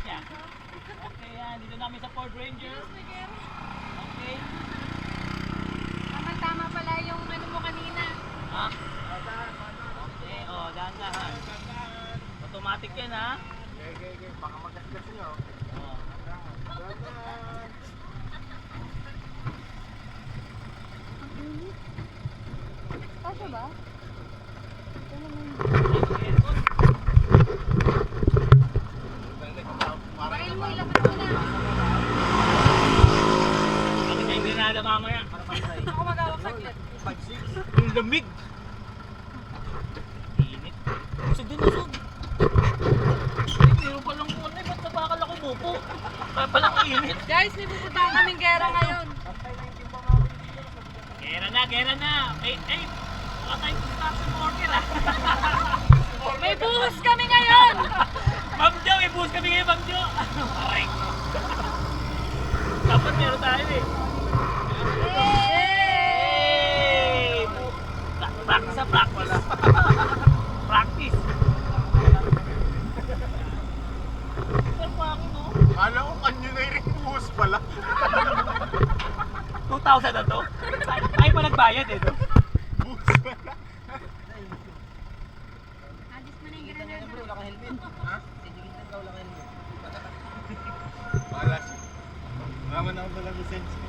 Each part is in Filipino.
niya. Okay yan, dito namin sa Ford Ranger. Okay. Tama pala yung ano mo kanina. Ha? Okay, oh, dahan-dahan. Automatic yan ha. Okay. Baka magasgas nyo. Oh. Dahan. Kasya ba? Baril mo, ilapit mo na. Bakit hindi na mamaya? Ako magawak saglit. 5-6. Yung lamig. Init. Usog din, usog. Ay, meron palang ano eh. Ba't nabakal ako buko? Palang init. Guys, may pupuntahan kaming gera ngayon. Gera na. Ay, baka tayo construction worker ah. May buhos kami ngayon! Ma'am Jo, ibuhos kami ngayon, Ma'am Jo. Aray. Dapat meron tayo eh. Hey! Practice sa practice. Practice. Pero pa ako no? Kala ko kanyo na yung buhos pala. 2,000 na to? Ay pa nagbayad eh no? Buhos pala. Alis mo na yung granada. Wala ka helmet. Ha? Sigitan ka, wala ka helmet. Wala siya. Naman ako pala lisensya.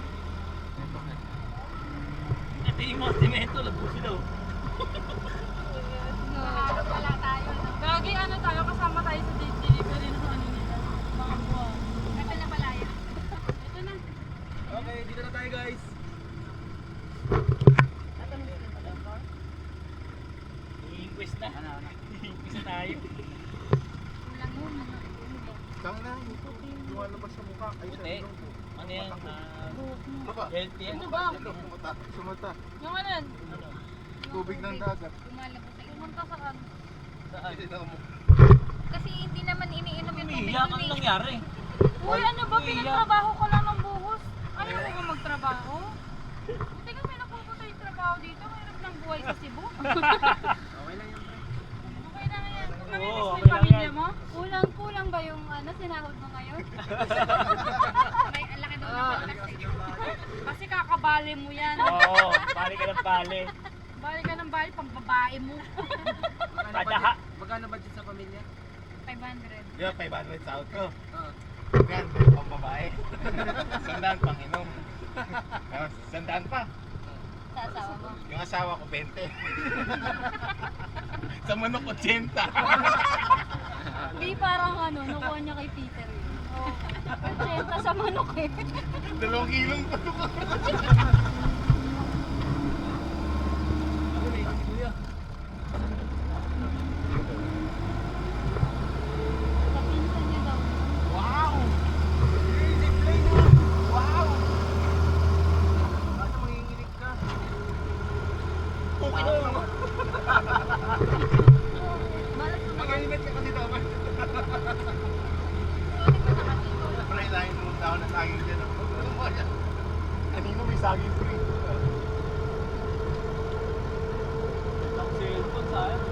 Ito yung mga semento, labusin daw. Nakaharap pala tayo. Gagi, ano tayo, kasama tayo sa delivery ng ano nila, mga buwa. Ito na pala yan. Ito na. Okay, dito na tayo guys. I-inquest na. I-inquest na tayo. Kulang mo. Tang na, ito. Lumalabas sa mukha. Ay, sa Puti. ilong ko. Ano yan? Ano ba? Healthy yan. Ano ba? Sumata. Sumata. Yung ano yun? Ano? Tubig ng dagat. Lumalabas sa iyo. Pumunta sa kan. Saan? Kasi hindi naman iniinom yung tubig Umiiyak, nun ano eh. nangyari? Uy, ano ba? Uy, Pinagtrabaho ko lang ng buhos. Ayaw mo ba magtrabaho? Buti ka may napupunta yung trabaho dito. Mahirap ng buhay sa Cebu. Okay lang yan. Okay na yan. Namimiss Oo, mo okay yung lang pamilya yan. mo? Kulang ba yung ano, sinahod mo ngayon? May ang laki daw ng pagkas. Kasi kakabali mo yan. Oo, bali ka ng bali. Bali ka ng bali, pambabae mo. Padaha. Magkano budget sa pamilya? 500. Di ba, 500 sa out ko? Oo. Yan, pang babae. Sandaan pang inom. Sandaan pa. Sa asawa mo. Yung asawa ko, 20. Sa manok, 80. Hindi parang ano, nakuha niya kay Peter yun. Oo. 80 sa manok eh. 2 kilong patok. Sa pinsan niya daw. Wow! Zipline mo! Wow! Basta manginginig ka. Okay na naman. Balas mo naman. Mag-helmet ka kasi dapat. Pre, lahin mo daw na saging dyan. Ano ba yan? Kanino may saging free? Ang cellphone sayang.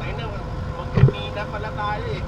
Tayo na, magpipina pala tayo eh.